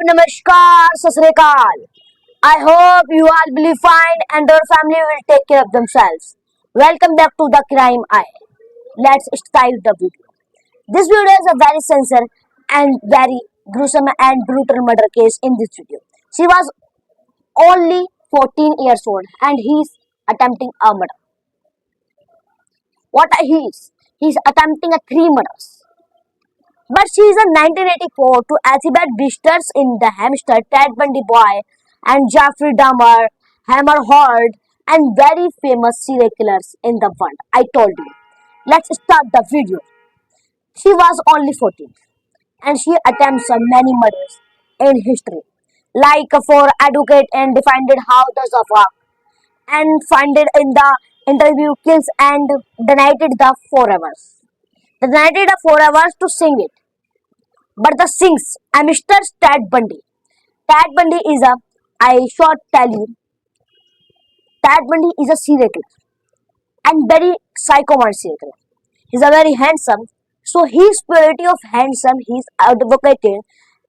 Namaskar, Sasrikal. I hope you all will be fine and your family will take care of themselves. Welcome back to the Crime Eye. Let's start the video. This video is a very sincere and very gruesome and brutal murder case in this video. She was only 14 years old and he's attempting a murder. What he is? He's attempting a three murders. But she is a 1984 to Elizabeth Bisters in The Hamster, Ted Bundy Boy, and Jeffrey Dahmer, Hammer Horde, and very famous serial killers in the world. I told you. Let's start the video. She was only 14 and she attempts many murders in history, like for advocate and defined how does the work, and find it in the interview kills and donated the 4 hours. They donated the 4 hours to sing it. But the sings, Mr. Ted Bundy. Ted Bundy is a, I should tell you, Ted Bundy is a serial killer and very psychoman serial killer. He's a very handsome, so his purity of handsome, he's advocated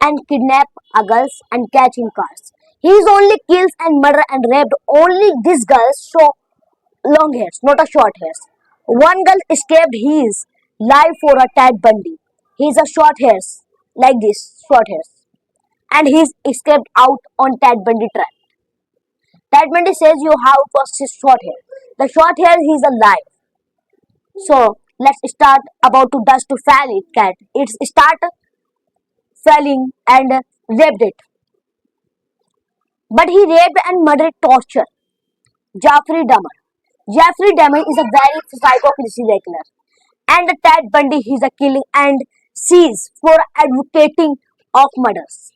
and kidnap a girls and catch in cars. He's only kills and murder and raped only these girls, so long hairs, not a short hairs. One girl escaped his life for a Ted Bundy. He's a short hairs, like this, short hairs. And he's escaped out on Ted Bundy trap. Ted Bundy says you have first his short hair. The short hair he's alive. So let's start about to dust to fall it cat. It's start falling and raped it. But he raped and murdered torture. Jeffrey Dahmer. Jeffrey Dahmer is a very psycho serial killer. And Ted Bundy is a killing and seized for advocating of murders.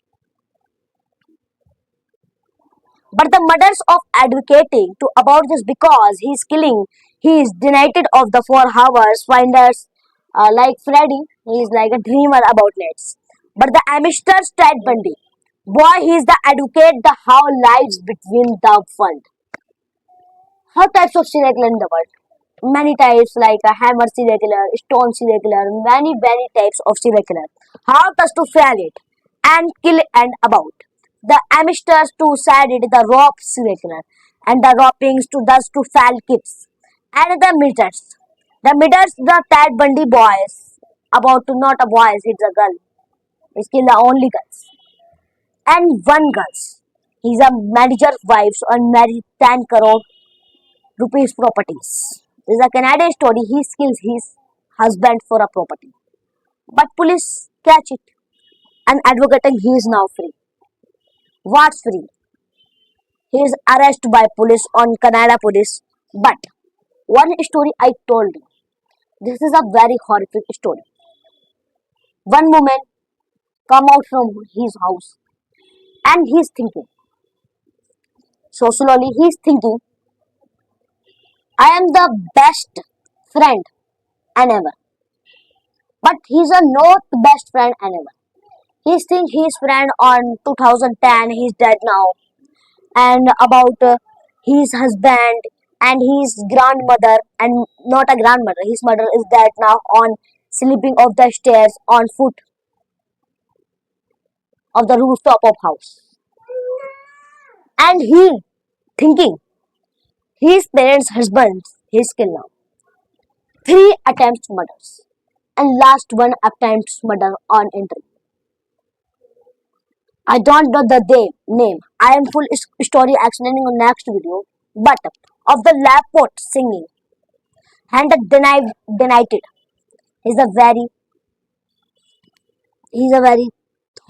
But the murders of advocating to about this because he's killing, he is denied of the 4 hours finders like Freddy, he is like a dreamer about nets. But the amateur Ted Bundy, boy, he is the advocate the how lives between the fund. How types of serial killer in the world? Many types like a hammer serial killer, stone serial killer, many types of serial killer. How does to fail it and kill and about. The amateurs to sad it the rope serial killer and the ropings to thus to fail kids. And the midgets. The midgets the Ted Bundy boys about to not a boys, it's a girl. He's kill the only girls. And one girls. He's a manager's wife and married 10 crore rupees properties. This is a Canadian story. He kills his husband for a property. But police catch it and advocating he is now free. What's free? He is arrested by police on Canada police. But one story I told you. This is a very horrific story. One woman come out from his house and he's thinking. So slowly he's thinking I am the best friend and ever. But he's a not best friend and ever. He's think his friend on 2010, he's dead now. And about his husband and his grandmother and not a grandmother, his mother is dead now on sleeping of the stairs on foot of the rooftop of house. And he thinking his parents' husbands, his kill now. 3 attempts murders and last one attempts murder on entry. I don't know the name. I am full story explaining on next video. But of the lapot singing and the denied it. He's a very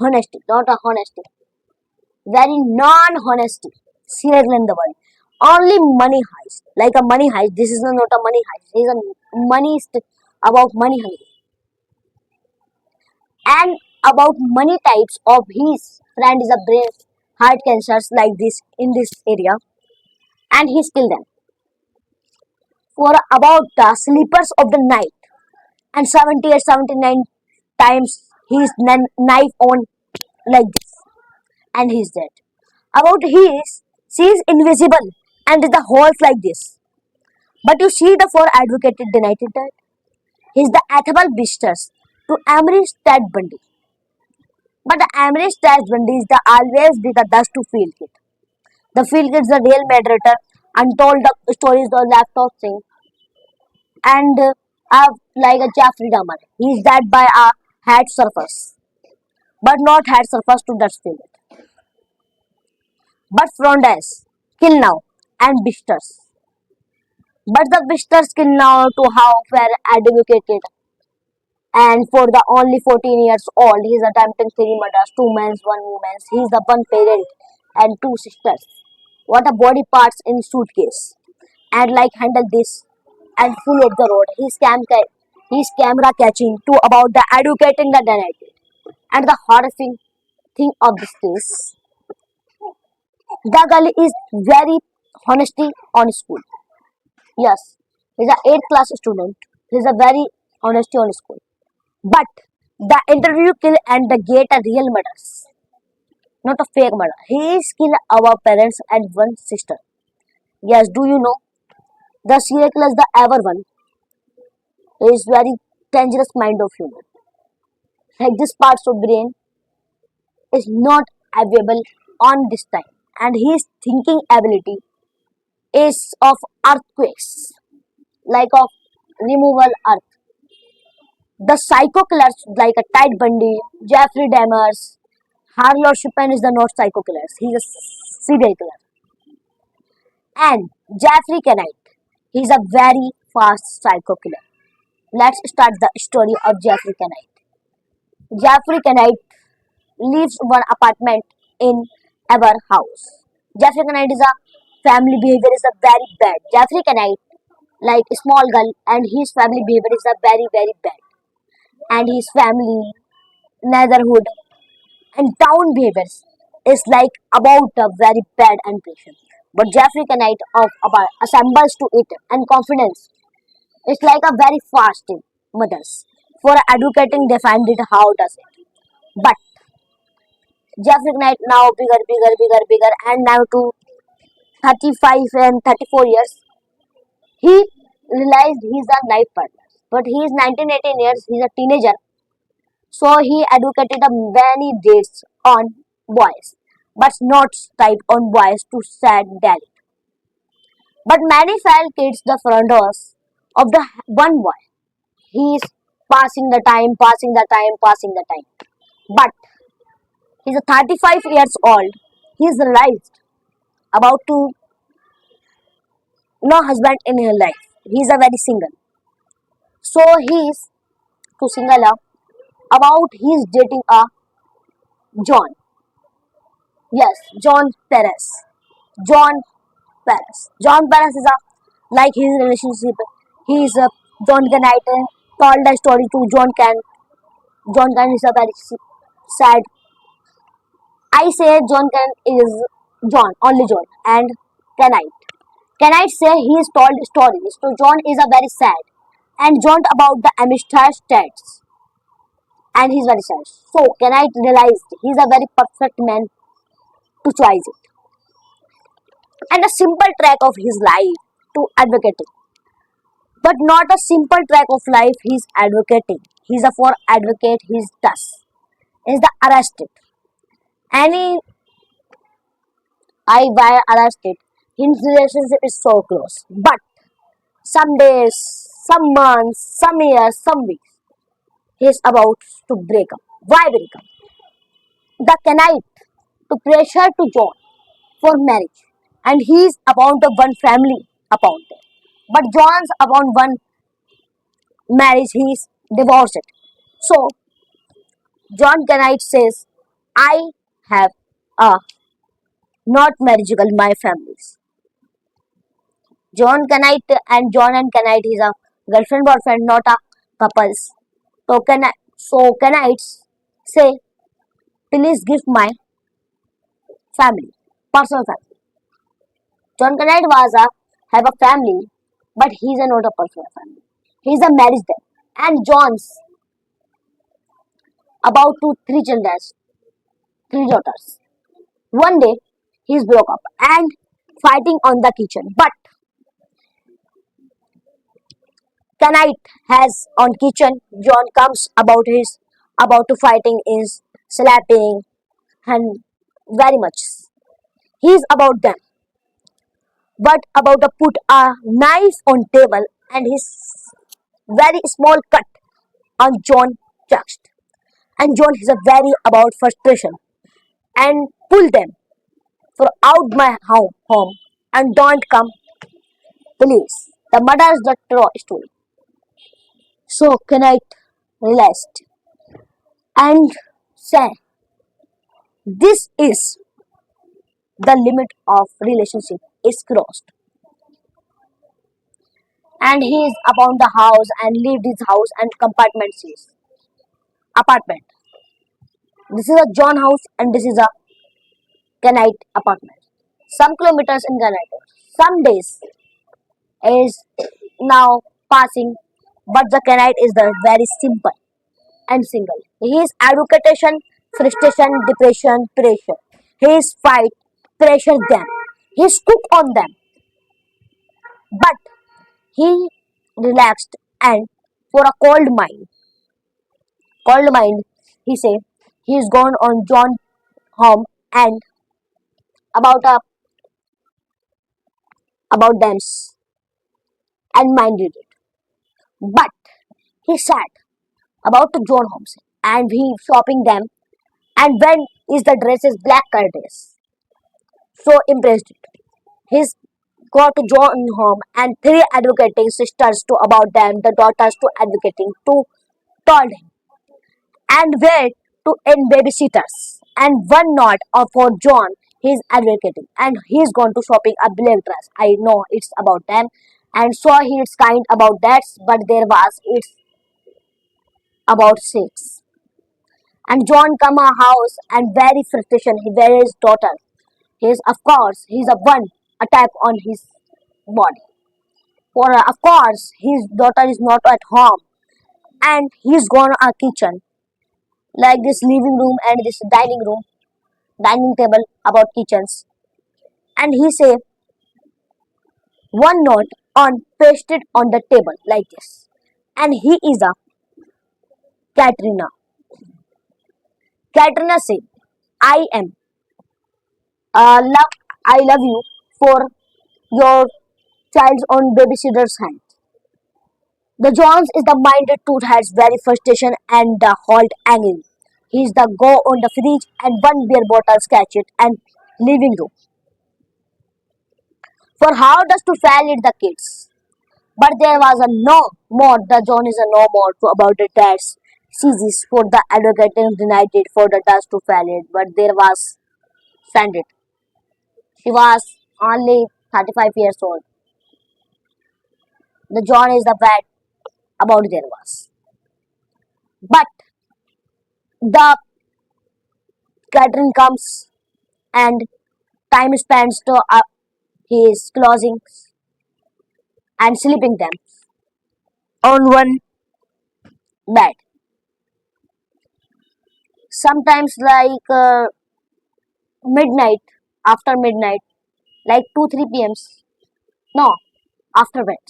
honesty, not a honesty. Very non-honesty. Serial in the world. Only money heist. Like a money heist. This is not a money heist. He's a money about money heist. And about many types of his friend is a brain heart cancers like this in this area. And he killed them. For about the sleepers of the night. And 70 or 79 times his knife on like this. And he's dead. About his, she is invisible and the holes like this. But you see the 4 advocated denied that. He's the Ethel Bisters to Emery Ted Bundy. But the Amish Trash Bundy is the always be the dust to feel kid. The feel kid is the real moderator, untold the stories, the laptop thing, and like a Jeffrey Dahmer. He is that by a hat surface, but not hat surface to dust feel it. But Frondes, kill now, and Bisters. But the Bisters kill now to how were advocated, and for the only 14 years old, he is attempting three murders, two men's, one woman's. He is the one parent and two sisters. What a body parts in suitcase. And like handle this and full of the road. His camera catching to about the educating the narrative. And the horrifying thing of this case, the girl is very honesty on school. Yes, he's a 8th class student. He's a very honesty on school. But the interview kill and the get a real murders, not a fake murder. He is kill our parents and one sister. Yes, do you know the serial killer is the ever one is very dangerous mind of human. Like this parts of brain is not available on this time, and his thinking ability is of earthquakes, like of removal earth. The psycho killers like a Ted Bundy, Jeffrey Dahmer, Harlow Shipman is the not psycho killers. He's a serial killer. And Jeffrey Knight, he's a very fast psycho killer. Let's start the story of Jeffrey Knight. Jeffrey Knight lives one apartment in our house. Jeffrey Knight is a family behavior is a very bad. Jeffrey Knight like a small girl and his family behavior is a very bad. And his family, neighborhood and town behaviors is like about a very bad and patient. But Jeffrey Knight of about assembles to it and confidence. It's like a very fast thing, mothers. For educating they find it how does it. But Jeffrey Knight now bigger and now to 35 and 34 years he realized he's a life partner. But he is 19-18 years, he's a teenager. So he advocated a many dates on boys, but not type on boys to sad Delhi. But many fell kids the front doors of the one boy. He is passing the time. But he's a 35 years old. He's realized about to no husband in his life. He's a very single. So he's to single up about he's dating a John. Yes, John Perez. John Perez. John Perez is a like his relationship. He is a John Can I told the story to John Can. John Can is a very sad. I say John Can is John, only John, and Canite. Canite say he is told stories. So John is a very sad, and John about the Amistad stats, and he's very sad. So Canite realized he's a very perfect man to choose it, and a simple track of his life to advocating. But not a simple track of life he's advocating. He's a for advocate he's does. Is the arrested. Any I why arrested. His relationship is so close. But some days, some months, some years, some weeks, he's about to break up. Why break up? The Kenite to pressure to John for marriage. And he's upon the one family upon it. But John's upon one marriage, he's divorced. So John Kenite says, I have a not marriageable my families. John and Kenite is a girlfriend boyfriend, not a couples. So Kenites say, please give my family, personal family. John Kenite was a have a family, but he's a not a personal family. He's a marriage then. And John's about to three children, three daughters. One day he's broke up and fighting on the kitchen. But Kenite has on kitchen. John comes about his about to fighting is slapping, and very much. He's about them. But about to put a knife on table and his very small cut on John chest. And John is a very about frustration and pull them for out my home and don't come please. The murder is the true story. So can I realized and say this is the limit of relationship is crossed and he is upon the house and leave his house and compartment says apartment. This is a John house and this is a Kenite apartment. Some kilometers in Kenite. Some days is now passing, but the Kenite is the very simple and single. His education, frustration, depression, pressure. His fight, pressure them. His cook on them. But he relaxed and for a cold mind, he say he's gone on John home and about a about them and minded it. But he sat about to John Holmes and he shopping them and when is the dress is black color dress. So impressed it. He's got to John home and three advocating sisters to about them, the daughters to advocating to told him and where to end babysitters. And one note for John, he's advocating and he's gone to shopping a black dress. I know it's about them and so he's kind about that, but there was it's about six. And John come a house and very frustration. He where his daughter. He's of course he's a one attack on his body. For of course his daughter is not at home and he's gone a kitchen like this living room and this dining table about kitchens and he say one note on pasted on the table like this and he is a Katrina. Katrina say I am love I love you for your child's own babysitter's hand. The Jones is the minded tooth has very frustration and the halt angry. He's the go on the fridge and one beer bottle catch it and living room. For how does to fail it the kids? But there was a no more. The John is a no more to about the dad's seizes for the advocate denied it for the dust to fail it. But there was send it. She was only 35 years old. The John is the bad about there was. But the Catherine comes and time spends to his closing and sleeping them on one bed. Sometimes like midnight, after midnight, like 2 3 p.m.s. No, after bed,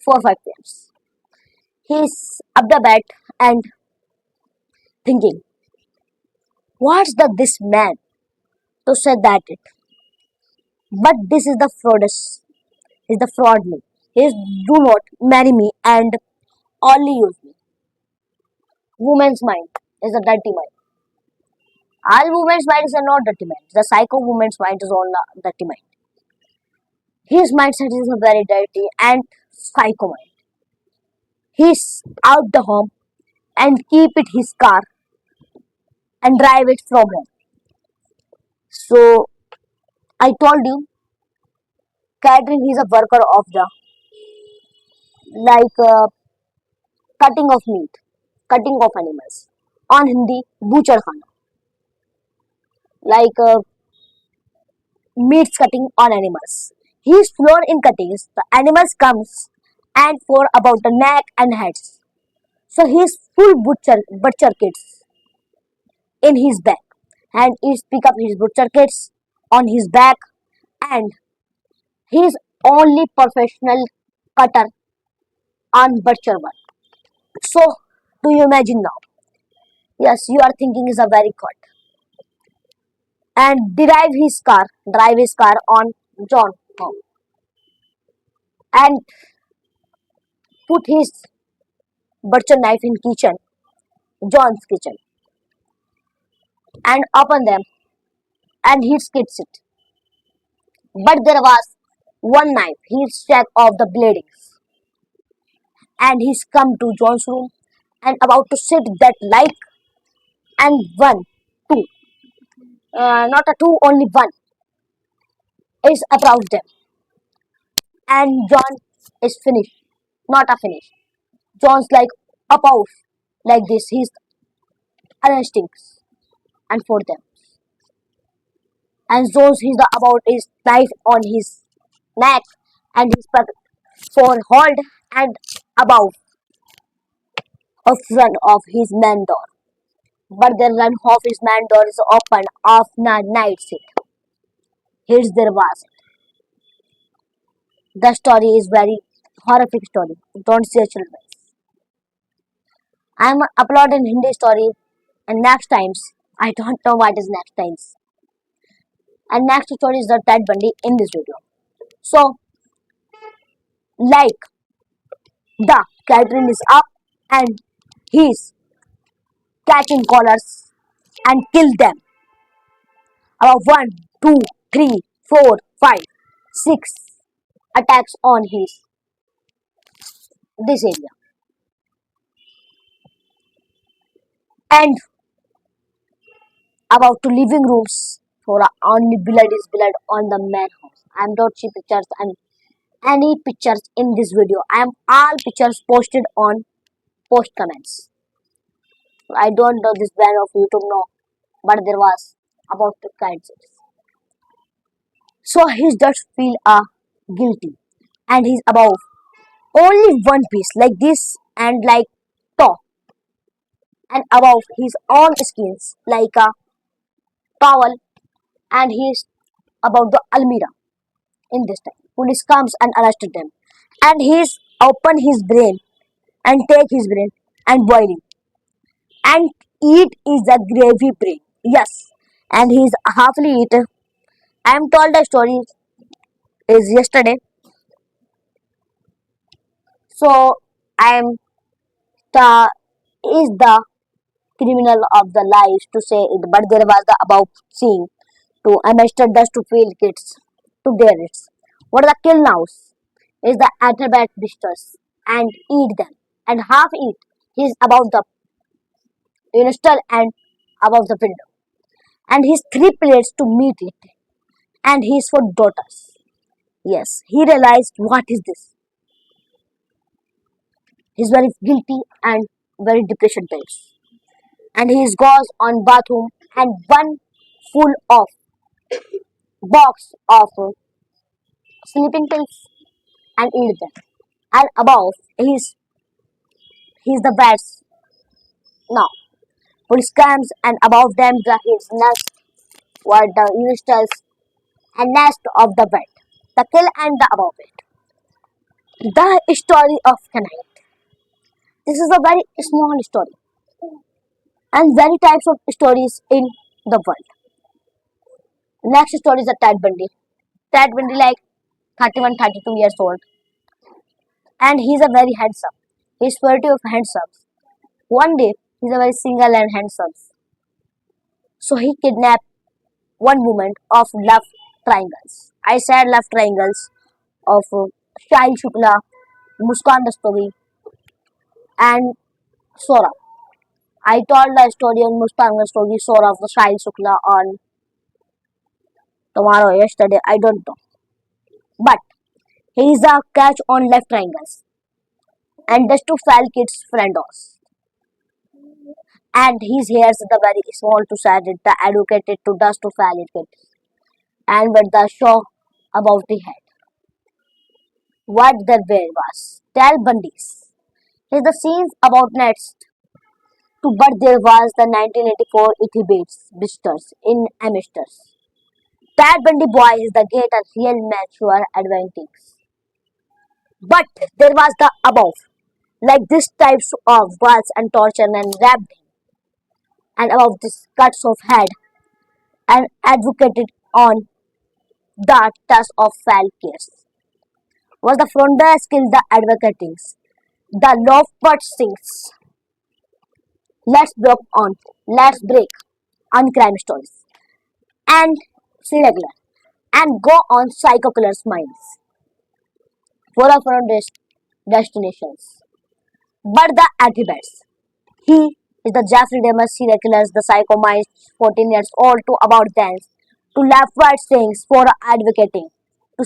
4 5 p.m.s. He's up the bed and thinking, what's the this man to say that it? But this is the fraudus. Is the fraud me. He is do not marry me and only use me. Woman's mind is a dirty mind. All women's mind is a not dirty mind. The psycho woman's mind is all dirty mind. His mindset is a very dirty and psycho mind. He's out the home and keep it his car and drive it from home. So I told you, Catherine is a worker of the like cutting of meat, cutting of animals. On Hindi, butcher khana, like meats cutting on animals. He is fluent in cuttings. The animals comes and for about the neck and heads. So he is full butcher kits in his back and he pick up his butcher kits on his back and he is only professional cutter on butcher work. So do you imagine now? Yes, you are thinking is a very good. And drive his car on John home and put his butcher knife in kitchen, John's kitchen, and open them and he skips it. But there was one knife. He's check of the bladings and he's come to John's room and about to sit that like and one, two, not a two, only one is about them. And John is finished, not a finish. John's like about like this. He's arresting and for them. And John's he's the about his knife on his neck and his for hold and above of front of his man door. But the run of his man door is open of the night seat. Here's there was. The story is very horrific story. Don't see children. I'm uploading Hindi story and next times I don't know what is next times. And next story is the Ted Bundy in this video. So like the Catherine is up and he's catching collars and kill them. About one, two, three, four, five, six attacks on his this area. And about to living rooms for only blood is blood on the man house. I am not see pictures and any pictures in this video. I am all pictures posted on post comments. I don't know this brand of YouTube no, but there was about the kinds. So he just feel guilty and he's above only one piece like this and like top and above his own skins like a towel and he's about the Almira in this time. Police comes and arrested them and he's open his brain and take his brain and boil it and eat is the gravy brain. Yes, and he's halfly eat. I am told the story is yesterday, so I am the is the criminal of the lives to say it, but there was the about seeing to amateur dust to feel kids to get it. What the kill now is the acrobat beasters and eat them and half eat. He's about the install and above the window and his three plates to meet it and he's for daughters. Yes, he realized what is this. He's very guilty and very depression types. And he goes on bathroom and one full of box of sleeping pills and eat them. And above he's the beds now. Police comes and above them the his nest were the initials and nest of the bed. The kill and the above it. The story of Kanite. This is a very small story and very types of stories in the world. Next story is a Ted Bundy. Ted Bundy like 31, 32 years old and he's a very handsome. He's 40 of handsome. One day he's a very single and handsome. So he kidnapped one woman of love triangles. I said love triangles of Shahil Shukla, Muskan Dastogi and Sora. I told the story on Muskan Dastogi, Sora of the Shahil Shukla on tomorrow, yesterday, I don't know. But he is a catch on left triangles and just to file kids friend also. And his hairs the very small to sad it, the educated to dust to valid kids. And with the show about the head. What the way was. Tell Bundys. Here's the scenes about next to but there was the 1984 Ethibates Bisters in Amisters. Ted Bundy boy is the gate and real mature advantage. But there was the above, like this types of words and torture and wrapped him. and about this cuts of head and advocated on the task of fell case. Was the frontier skill the advocating? The love but sings. Let's break on crime stories and serial killer and go on psycho killers' minds for our destinations. But the alphabets. He is the Jeffrey Dahmer serial killers, the psycho minds 14 years old to about dance, to left right things for advocating, to